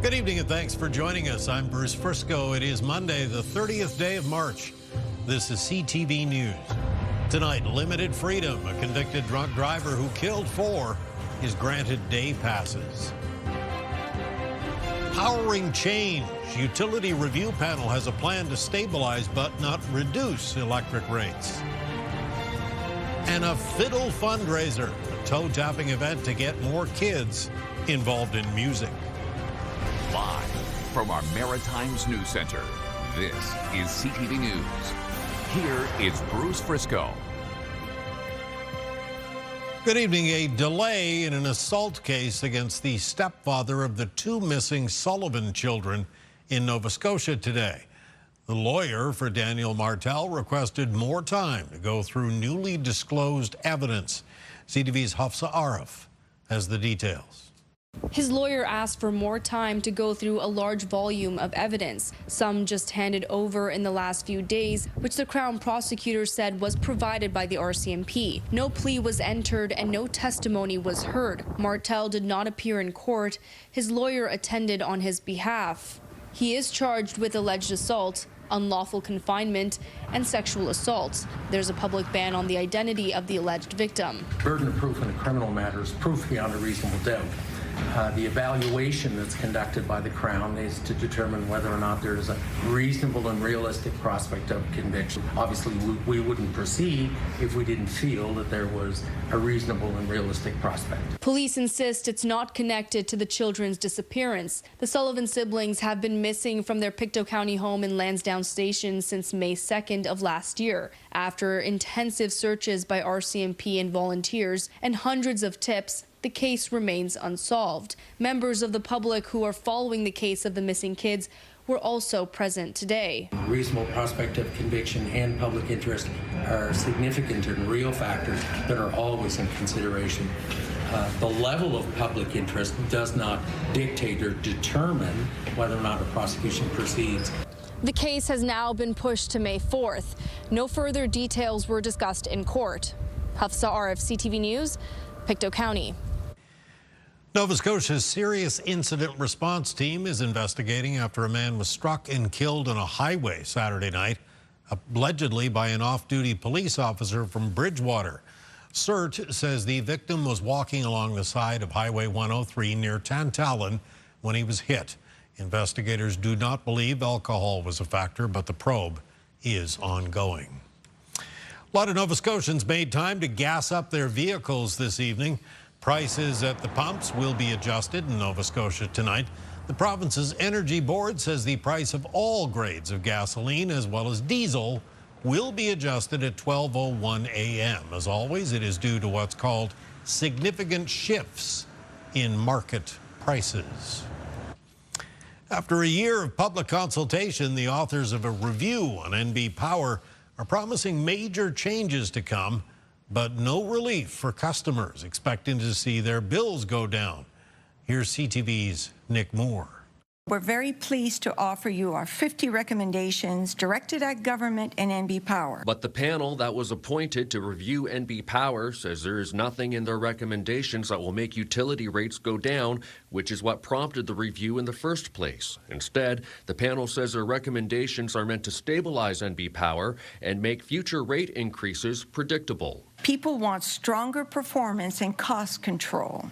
Good evening and thanks for joining us. I'm Bruce Frisco. It is Monday, the 30th day of March. This is CTV News. Tonight, limited freedom. A convicted drunk driver who killed 4 is granted day passes. Powering change. Utility review panel has a plan to stabilize but not reduce electric rates. And a Fiddle fundraiser, a toe-tapping event to get more kids involved in music. Live from our Maritime's News Center, this is CTV News. Here is Bruce Frisco. Good evening. A delay in an assault case against the stepfather of the 2 missing Sullivan children in Nova Scotia today. The lawyer for Daniel Martel requested more time to go through newly disclosed evidence. CTV's Hafsa Arif has the details. His lawyer asked for more time to go through a large volume of evidence, some just handed over in the last few days, which the Crown prosecutor said was provided by the RCMP. No plea was entered and no testimony was heard. Martel did not appear in court. His lawyer attended on his behalf. He is charged with alleged assault, unlawful confinement, and sexual assault. There's a public ban on the identity of the alleged victim. Burden of proof in a criminal matter is proof beyond a reasonable doubt. The evaluation that's conducted by the Crown is to determine whether or not there is a reasonable and realistic prospect of conviction. Obviously, we wouldn't proceed if we didn't feel that there was a reasonable and realistic prospect. Police insist it's not connected to the children's disappearance. The Sullivan siblings have been missing from their Pictou County home in Lansdowne Station since May 2nd of last year. After intensive searches by RCMP and volunteers and hundreds of tips, the case remains unsolved. Members of the public who are following the case of the missing kids were also present today. Reasonable prospect of conviction and public interest are significant and real factors that are always in consideration. The level of public interest does not dictate or determine whether or not a prosecution proceeds. The case has now been pushed to May 4th. No further details were discussed in court. Hafsa Arif, CTV News, Pictou County. Nova Scotia's Serious Incident Response Team is investigating after a man was struck and killed on a highway Saturday night, allegedly by an off-duty police officer from Bridgewater. CERT says the victim was walking along the side of Highway 103 near Tantallon when he was hit. Investigators do not believe alcohol was a factor, but the probe is ongoing. A lot of Nova Scotians made time to gas up their vehicles this evening. Prices at the pumps will be adjusted in Nova Scotia tonight. The province's Energy Board says the price of all grades of gasoline as well as diesel will be adjusted at 12:01 a.m. As always, it is due to what's called significant shifts in market prices. After a year of public consultation, the authors of a review on NB Power are promising major changes to come, but no relief for customers expecting to see their bills go down. Here's CTV's Nick Moore. We're very pleased to offer you our 50 recommendations directed at government and NB Power. But the panel that was appointed to review NB Power says there is nothing in their recommendations that will make utility rates go down, which is what prompted the review in the first place. Instead, the panel says their recommendations are meant to stabilize NB Power and make future rate increases predictable. People want stronger performance and cost control,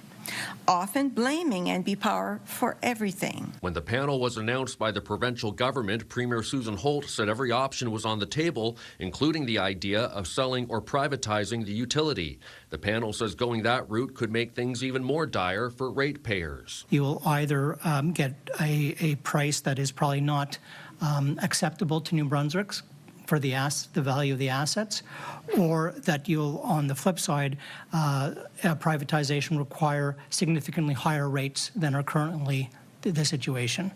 often blaming NB Power for everything. When the panel was announced by the provincial government, Premier Susan Holt said every option was on the table, including the idea of selling or privatizing the utility. The panel says going that route could make things even more dire for ratepayers. You will either get a price that is probably not acceptable to New Brunswick's for the value of the assets, or that you'll, on the flip side, privatization require significantly higher rates than are currently the situation.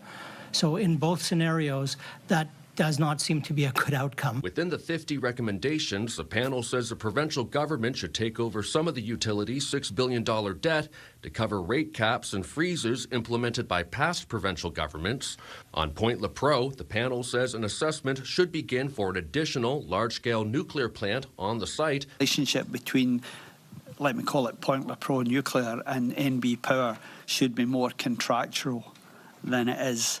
So in both scenarios, that does not seem to be a good outcome. Within the 50 recommendations, the panel says the provincial government should take over some of the utility's $6 billion debt to cover rate caps and freezes implemented by past provincial governments. On Point Lepreau, the panel says an assessment should begin for an additional large-scale nuclear plant on the site. The relationship between, let me call it Point Lepreau Nuclear and NB Power should be more contractual than it is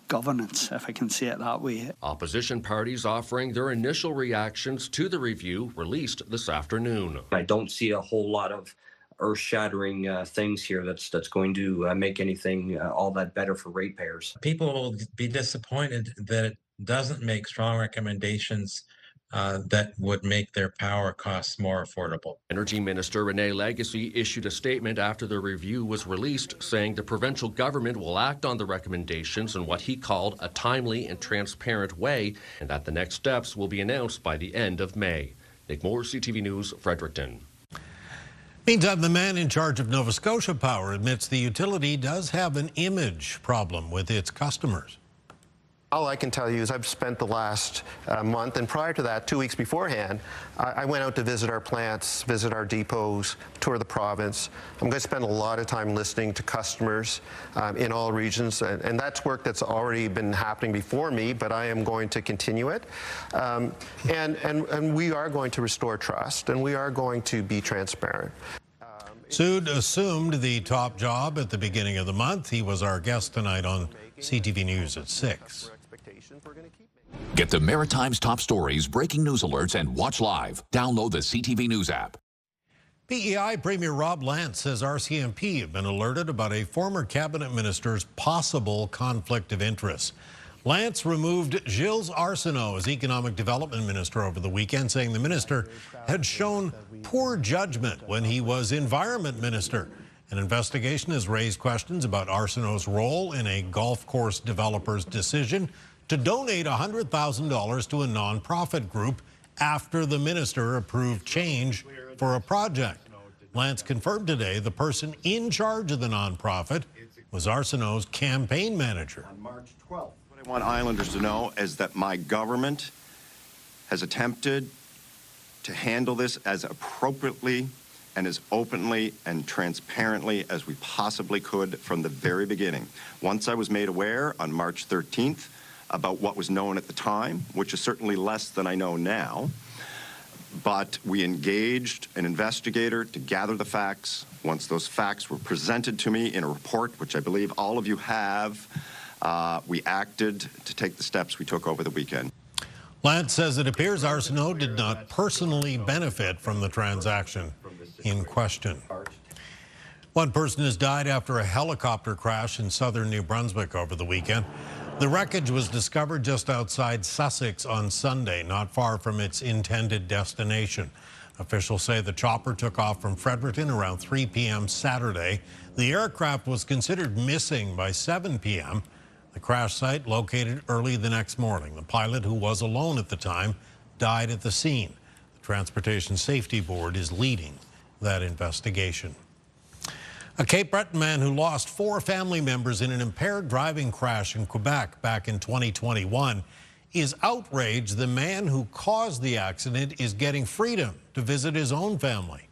governance, if I can say it that way. Opposition parties offering their initial reactions to the review released this afternoon. I don't see a whole lot of earth-shattering things here that's going to make anything all that better for ratepayers. People will be disappointed that it doesn't make strong recommendations that would make their power costs more affordable. Energy Minister Renee Legacy issued a statement after the review was released, saying the provincial government will act on the recommendations in what he called a timely and transparent way, and that the next steps will be announced by the end of May. Nick Moore, CTV News, Fredericton. Meantime, the man in charge of Nova Scotia Power admits the utility does have an image problem with its customers. All I can tell you is I've spent the last month, and prior to that, 2 weeks beforehand, I went out to visit our plants, visit our depots, tour the province. I'm going to spend a lot of time listening to customers in all regions, and that's work that's already been happening before me, but I am going to continue it. And we are going to restore trust, and we are going to be transparent. Sood assumed the top job at the beginning of the month. He was our guest tonight on CTV News at 6. Get the Maritime's top stories, breaking news alerts, and watch live. Download the CTV News app. PEI Premier Rob Lance says RCMP have been alerted about a former cabinet minister's possible conflict of interest. Lance removed Gilles Arsenault as Economic Development Minister over the weekend, saying the minister had shown poor judgment when he was Environment Minister. An investigation has raised questions about Arsenault's role in a golf course developer's decision to donate $100,000 to a nonprofit group after the minister approved change for a project. Lance confirmed today the person in charge of the nonprofit was Arsenault's campaign manager. On March 12th. What I want Islanders to know is that my government has attempted to handle this as appropriately and as openly and transparently as we possibly could from the very beginning. Once I was made aware on March 13th about what was known at the time, which is certainly less than I know now, but we engaged an investigator to gather the facts. Once those facts were presented to me in a report, which I believe all of you have, we acted to take the steps we took over the weekend. Lance says it appears Arsenault did not personally benefit from the transaction in question. One person has died after a helicopter crash in southern New Brunswick over the weekend. The wreckage was discovered just outside Sussex on Sunday, not far from its intended destination. Officials say the chopper took off from Fredericton around 3 p.m. Saturday. The aircraft was considered missing by 7 p.m. The crash site located early the next morning. The pilot, who was alone at the time, died at the scene. The Transportation Safety Board is leading that investigation. A Cape Breton man who lost 4 family members in an impaired driving crash in Quebec back in 2021 is outraged the man who caused the accident is getting freedom to visit his own family.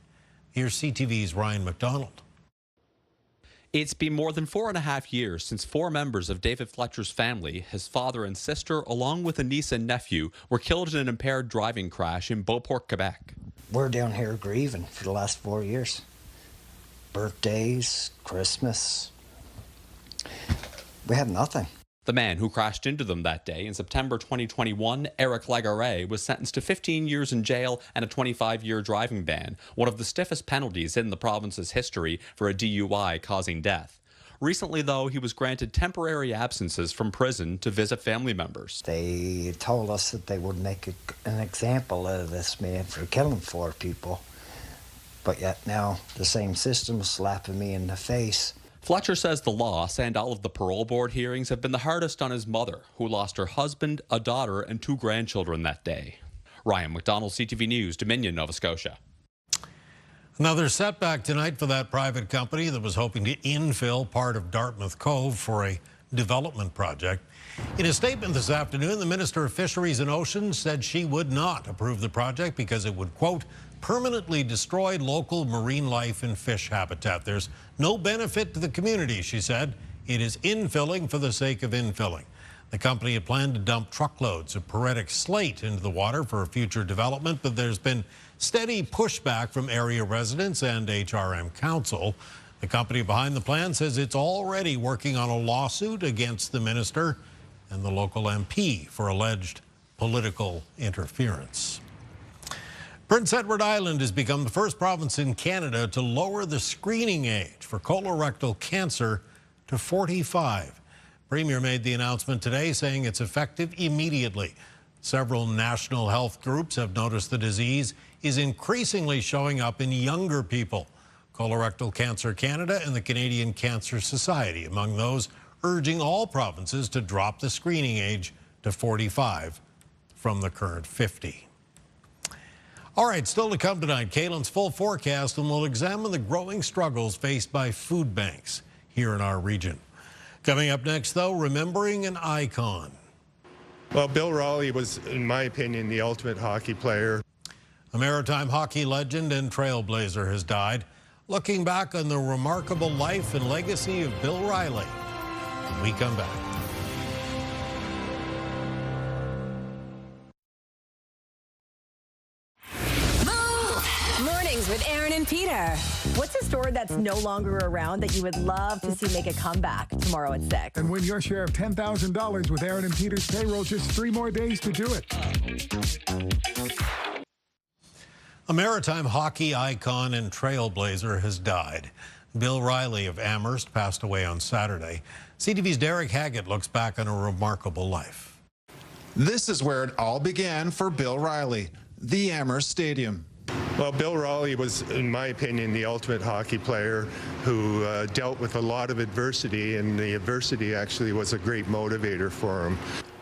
Here's CTV's Ryan McDonald. It's been more than 4.5 years since 4 members of David Fletcher's family, his father and sister, along with a niece and nephew, were killed in an impaired driving crash in Beauport, Quebec. We're down here grieving for the last 4 years. Birthdays, Christmas. We have nothing. The man who crashed into them that day in September 2021, Eric Lagaret, was sentenced to 15 years in jail and a 25-year driving ban, one of the stiffest penalties in the province's history for a DUI causing death. Recently, though, he was granted temporary absences from prison to visit family members. They told us that they would make an example of this man for killing 4 people, but yet now the same system is slapping me in the face. Fletcher says the loss and all of the parole board hearings have been the hardest on his mother, who lost her husband, a daughter, and 2 grandchildren that day. Ryan McDonald, CTV News, Dominion, Nova Scotia. Another setback tonight for that private company that was hoping to infill part of Dartmouth Cove for a development project. In a statement this afternoon, the Minister of Fisheries and Oceans said she would not approve the project because it would, quote, permanently destroy local marine life and fish habitat. There's no benefit to the community, she said. It is infilling for the sake of infilling. The company had planned to dump truckloads of poritic slate into the water for a future development, but there's been steady pushback from area residents and HRM Council. The company behind the plan says it's already working on a lawsuit against the minister and the local MP for alleged political interference. Prince Edward Island has become the first province in Canada to lower the screening age for colorectal cancer to 45. Premier made the announcement today, saying it's effective immediately. Several national health groups have noticed the disease is increasingly showing up in younger people. Colorectal Cancer Canada and the Canadian Cancer Society among those urging all provinces to drop the screening age to 45 from the current 50. All right, still to come tonight, Caitlin's full forecast, and we'll examine the growing struggles faced by food banks here in our region. Coming up next, though, remembering an icon. Well, Bill Raleigh was, in my opinion, the ultimate hockey player. A Maritime hockey legend and trailblazer has died. Looking back on the remarkable life and legacy of Bill Riley when we come back. Mornings with Aaron and Peter. What's a store that's no longer around that you would love to see make a comeback tomorrow at 6? And win your share of $10,000 with Aaron and Peter's payroll. Just 3 more days to do it. A Maritime hockey icon and trailblazer has died. Bill Riley of Amherst passed away on Saturday. CTV's Derek Haggett looks back on a remarkable life. This is where it all began for Bill Riley, the Amherst Stadium. Well, Bill Raleigh was, in my opinion, the ultimate hockey player who dealt with a lot of adversity, and the adversity actually was a great motivator for him.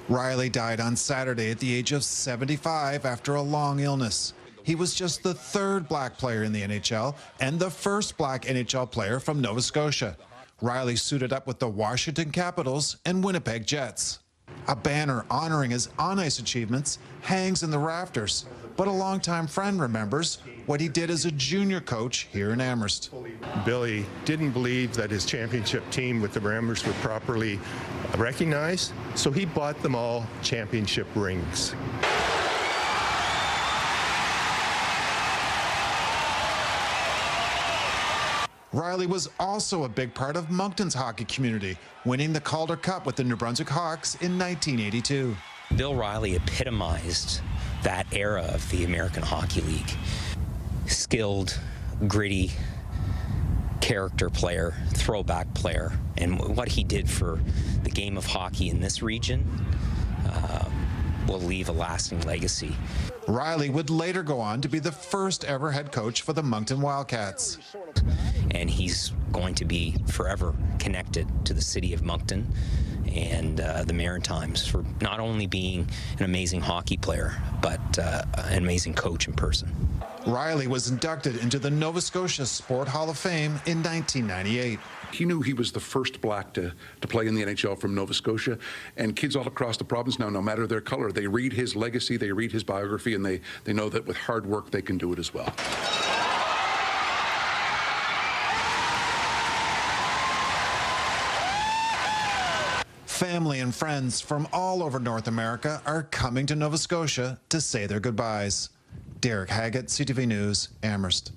Riley died on Saturday at the age of 75 after a long illness. He was just the 3rd black player in the NHL and the 1st black NHL player from Nova Scotia. Riley suited up with the Washington Capitals and Winnipeg Jets. A banner honoring his on-ice achievements hangs in the rafters, but a longtime friend remembers what he did as a junior coach here in Amherst. Billy didn't believe that his championship team with the Amherst were properly recognized, so he bought them all championship rings. Riley was also a big part of Moncton's hockey community, winning the Calder Cup with the New Brunswick Hawks in 1982. Bill Riley epitomized that era of the American Hockey League. Skilled, gritty character player, throwback player, and what he did for the game of hockey in this region will leave a lasting legacy. Riley would later go on to be the first ever head coach for the Moncton Wildcats. And he's going to be forever connected to the city of Moncton and the Maritimes for not only being an amazing hockey player, but an amazing coach in person. Riley was inducted into the Nova Scotia Sport Hall of Fame in 1998. He knew he was the first black to play in the NHL from Nova Scotia, and kids all across the province now, no matter their color, they read his legacy, they read his biography, and they know that with hard work they can do it as well. Family and friends from all over North America are coming to Nova Scotia to say their goodbyes. Derek Haggett, CTV News, Amherst.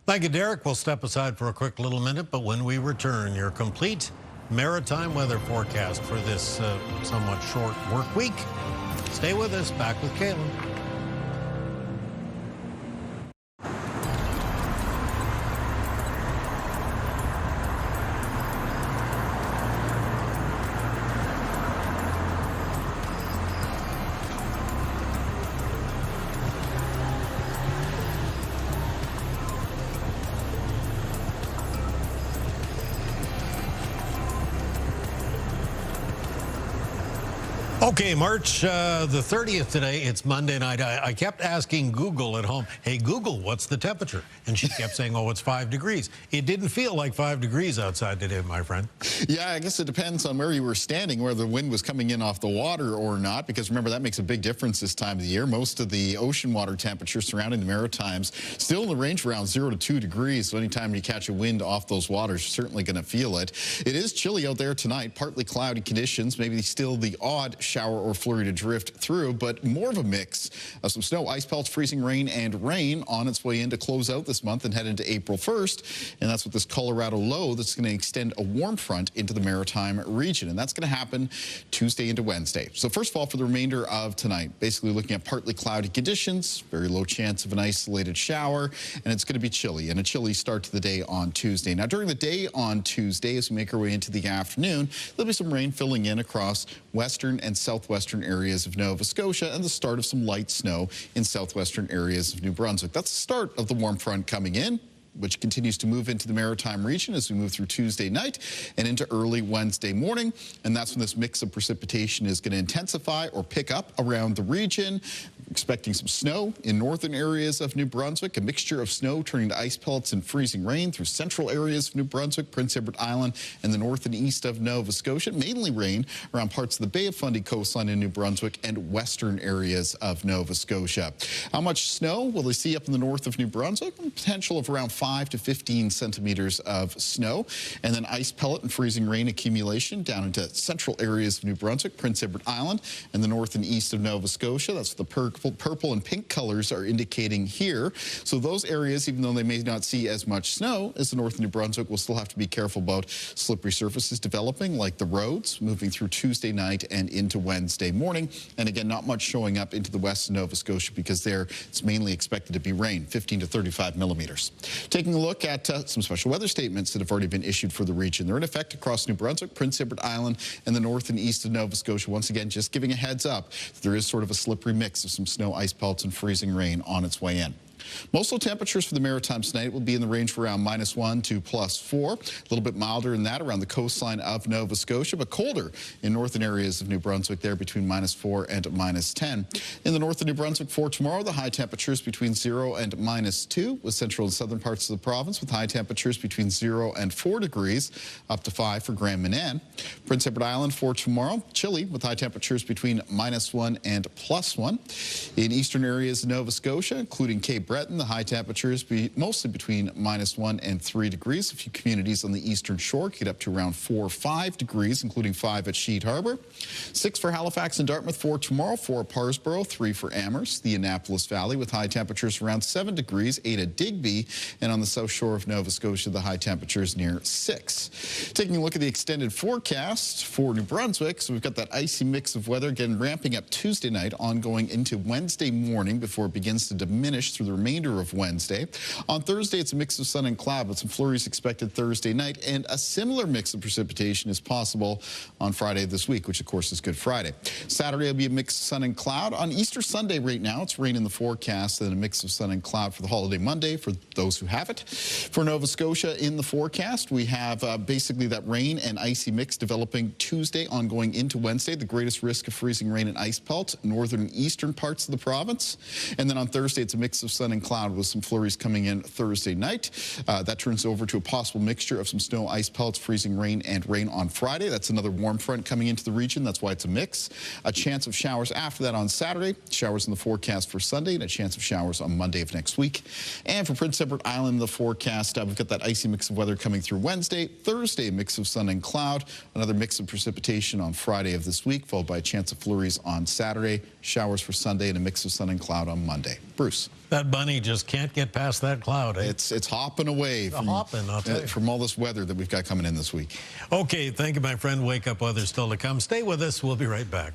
Thank you, Derek. We'll step aside for a quick little minute, but when we return, your complete maritime weather forecast for this somewhat short work week. Stay with us. Back with Caitlin. Okay, March the 30th today. It's Monday night. I kept asking Google at home, hey, Google, what's the temperature? And she kept saying, oh, it's 5 degrees. It didn't feel like 5 degrees outside today, my friend. Yeah, I guess it depends on where you were standing, whether the wind was coming in off the water or not, because remember, that makes a big difference this time of the year. Most of the ocean water temperatures surrounding the Maritimes still in the range around 0 to 2 degrees. So anytime you catch a wind off those waters, you're certainly going to feel it. It is chilly out there tonight, partly cloudy conditions, maybe still the odd shower shower or flurry to drift through, but more of a mix of some snow, ice pelts, freezing rain, and rain on its way in to close out this month and head into April 1st. And that's with this Colorado low that's going to extend a warm front into the Maritime region. And that's going to happen Tuesday into Wednesday. So first of all, for the remainder of tonight, basically looking at partly cloudy conditions, very low chance of an isolated shower, and it's going to be chilly, and a chilly start to the day on Tuesday. Now, during the day on Tuesday, as we make our way into the afternoon, there'll be some rain filling in across western and southwestern areas of Nova Scotia and the start of some light snow in southwestern areas of New Brunswick. That's the start of the warm front coming in, which continues to move into the Maritime region as we move through Tuesday night and into early Wednesday morning. And that's when this mix of precipitation is going to intensify or pick up around the region. Expecting some snow in northern areas of New Brunswick, a mixture of snow turning to ice pellets and freezing rain through central areas of New Brunswick, Prince Edward Island, and the north and east of Nova Scotia. Mainly rain around parts of the Bay of Fundy coastline in New Brunswick and western areas of Nova Scotia. How much snow will they see up in the north of New Brunswick? Potential of around 5 to 15 centimeters of snow, and then ice pellet and freezing rain accumulation down into central areas of New Brunswick, Prince Edward Island, and the north and east of Nova Scotia. That's the purple and pink colors are indicating here. So those areas, even though they may not see as much snow as the north of New Brunswick, will still have to be careful about slippery surfaces developing, like the roads, moving through Tuesday night and into Wednesday morning. And again, not much showing up into the west of Nova Scotia because there it's mainly expected to be rain, 15 to 35 millimeters. Taking a look at some special weather statements that have already been issued for the region. They're in effect across New Brunswick, Prince Edward Island, and the north and east of Nova Scotia. Once again, just giving a heads up, there is sort of a slippery mix of some snow, ice pelts, and freezing rain on its way in. Most low temperatures for the Maritime tonight will be in the range of around -1 to +4. A little bit milder than that around the coastline of Nova Scotia, but colder in northern areas of New Brunswick there between -4 and -10. In the north of New Brunswick for tomorrow, the high temperatures between 0 and -2, with central and southern parts of the province with high temperatures between 0 and 4 degrees, up to 5 for Grand Manan. Prince Edward Island for tomorrow, chilly with high temperatures between -1 and +1. In eastern areas of Nova Scotia, including Cape Breton, the high temperatures be mostly between -1 and 3 degrees. A few communities on the eastern shore get up to around 4 or 5 degrees, including 5 at Sheet Harbour. 6 for Halifax and Dartmouth for tomorrow, 4 at Parsboro, 3 for Amherst, the Annapolis Valley with high temperatures around 7 degrees, 8 at Digby, and on the south shore of Nova Scotia, the high temperatures near 6. Taking a look at the extended forecast for New Brunswick, so we've got that icy mix of weather again ramping up Tuesday night, ongoing into Wednesday morning before it begins to diminish through the remainder of Wednesday. On Thursday, it's a mix of sun and cloud with some flurries expected Thursday night, and a similar mix of precipitation is possible on Friday of this week, which of course is Good Friday. Saturday will be a mix of sun and cloud. On Easter Sunday right now, it's rain in the forecast, and a mix of sun and cloud for the holiday Monday for those who have it. For Nova Scotia in the forecast, we have basically that rain and icy mix developing Tuesday ongoing into Wednesday. The greatest risk of freezing rain and ice pelts, northern and eastern parts of the province. And then on Thursday, it's a mix of sun and cloud with some flurries coming in Thursday night. That turns over to a possible mixture of some snow, ice pelts, freezing rain, and rain on Friday. That's another warm front coming into the region. That's why it's a mix. A chance of showers after that on Saturday. Showers in the forecast for Sunday, and a chance of showers on Monday of next week. And for Prince Edward Island in the forecast, we've got that icy mix of weather coming through Wednesday. Thursday, a mix of sun and cloud. Another mix of precipitation on Friday of this week, followed by a chance of flurries on Saturday. Showers for Sunday, and a mix of sun and cloud on Monday. Bruce. That bunny just can't get past that cloud. Eh? It's hopping away from all this weather that we've got coming in this week. Okay, thank you, my friend. Wake Up Weather still to come. Stay with us. We'll be right back.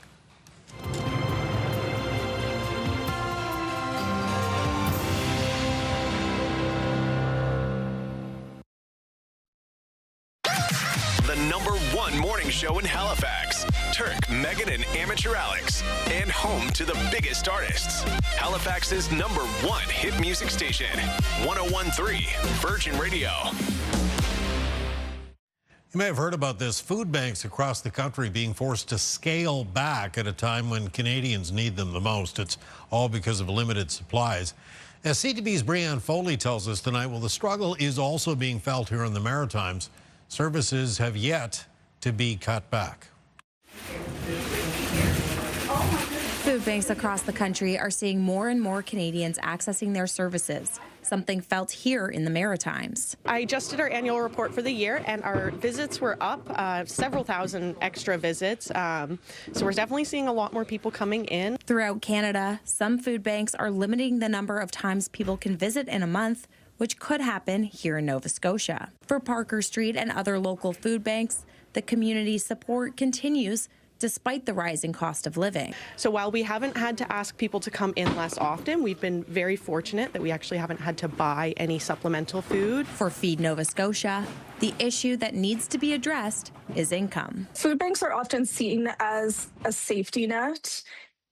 The #1 morning show in Halifax. Turk, Megan, and Amateur Alex. And home to the biggest artists. Halifax's #1 hit music station. 101.3 Virgin Radio. You may have heard about this. Food banks across the country being forced to scale back at a time when Canadians need them the most. It's all because of limited supplies. As CTV's Brianne Foley tells us tonight, well, the struggle is also being felt here in the Maritimes. Services have yet to be cut back. Food banks across the country are seeing more and more Canadians accessing their services. something felt here in the Maritimes. I just did our annual report for the year, and our visits were up, several thousand extra visits. So we're definitely seeing a lot more people coming in. Throughout Canada, some food banks are limiting the number of times people can visit in a month, which could happen here in Nova Scotia. For Parker Street and other local food banks, the community support continues despite the rising cost of living. So while we haven't had to ask people to come in less often, we've been very fortunate that we actually haven't had to buy any supplemental food. For Feed Nova Scotia, the issue that needs to be addressed is income. Food banks are often seen as a safety net,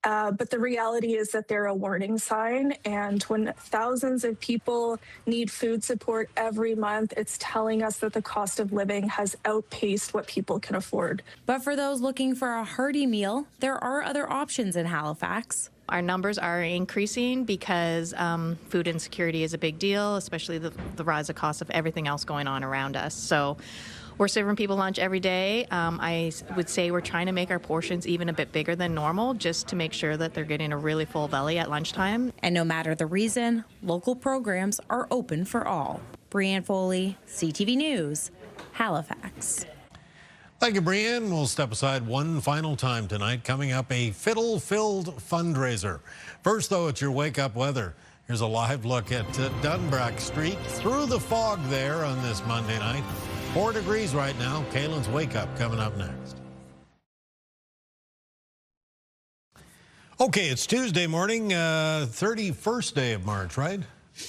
but the reality is that they're a warning sign. And when thousands of people need food support every month, it's telling us that the cost of living has outpaced what people can afford. But for those looking for a hearty meal, there are other options in Halifax. Our numbers are increasing because food insecurity is a big deal, especially the rise of cost of everything else going on around us. So we're serving people lunch every day. I would say we're trying to make our portions even a bit bigger than normal just to make sure that they're getting a really full belly at lunchtime. And no matter the reason, local programs are open for all. Brianne Foley, CTV News, Halifax. Thank you, Brianne. We'll step aside one final time tonight. Coming up, a Fiddle-filled fundraiser. First, though, it's your wake-up weather. Here's a live look at Dunbrack Street through the fog there on this Monday night. 4 degrees right now. Kaylin's Wake Up coming up next. Okay, it's Tuesday morning, 31st day of March, right?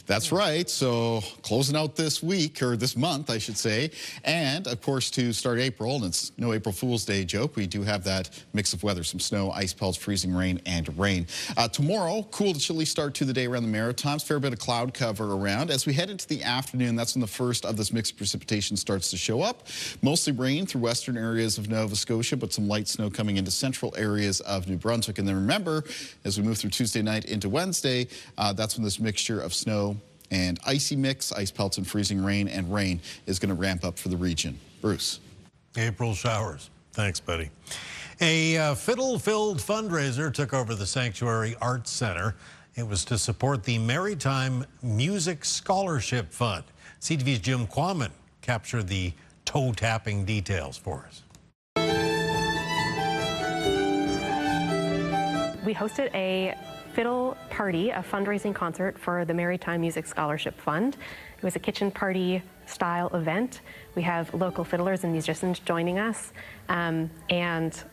That's right. So closing out this week, or this month, I should say. And, of course, to start April, and it's no April Fool's Day joke, we do have that mix of weather, some snow, ice pelts, freezing rain, and rain. Tomorrow, cool to chilly start to the day around the Maritimes. Fair bit of cloud cover around. As we head into the afternoon, that's when the first of this mixed precipitation starts to show up. Mostly rain through western areas of Nova Scotia, but some light snow coming into central areas of New Brunswick. And then remember, as we move through Tuesday night into Wednesday, that's when this mixture of snow and icy mix, ice pelts and freezing rain and rain is going to ramp up for the region. Bruce. April showers. Thanks, buddy. A Fiddle-filled fundraiser took over the Sanctuary Arts Centre. It was to support the Maritime Music Scholarship Fund. CTV's Jim Quammen captured the toe-tapping details for us. We hosted a Fiddle party, a fundraising concert for the Maritime Music Scholarship Fund. It was a kitchen party style event. We have local fiddlers and musicians joining us, and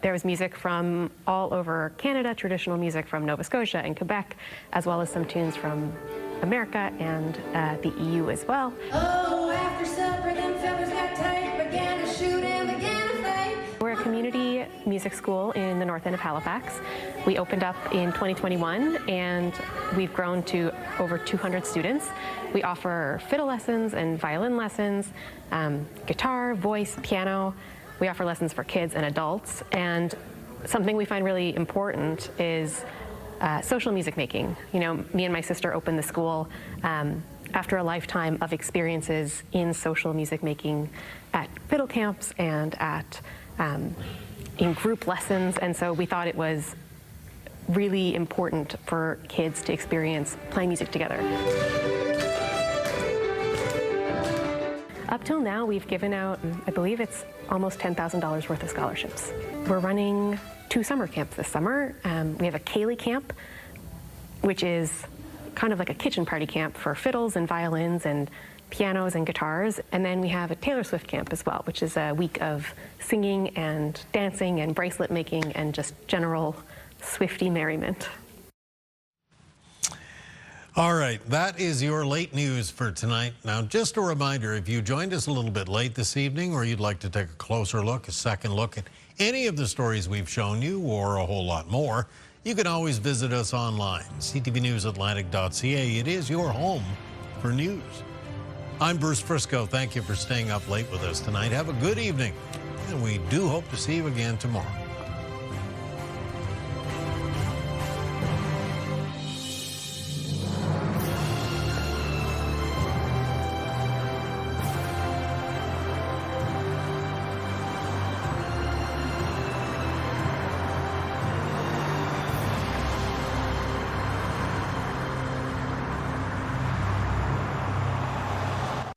there was music from all over Canada, traditional music from Nova Scotia and Quebec, as well as some tunes from America and the EU as well. Oh, after supper, them fellas got tight, began to shoot and began to fight. We're a community music school in the north end of Halifax. We opened up in 2021 and we've grown to over 200 students. We offer fiddle lessons and violin lessons, guitar, voice, piano. We offer lessons for kids and adults, and something we find really important is social music making. You know, me and my sister opened the school after a lifetime of experiences in social music making at fiddle camps and at in group lessons, and so we thought it was really important for kids to experience playing music together. Up till now, we've given out, I believe it's almost $10,000 worth of scholarships. We're running 2 summer camps this summer. We have a Kaylee camp, which is kind of like a kitchen party camp for fiddles and violins and pianos and guitars. And then we have a Taylor Swift camp as well, which is a week of singing and dancing and bracelet making and just general Swiftie merriment. All right, that is your late news for tonight. Now, just a reminder, if you joined us a little bit late this evening or you'd like to take a closer look, a second look at any of the stories we've shown you or a whole lot more, you can always visit us online, ctvnewsatlantic.ca. It is your home for news. I'm Bruce Frisco. Thank you for staying up late with us tonight. Have a good evening, and we do hope to see you again tomorrow.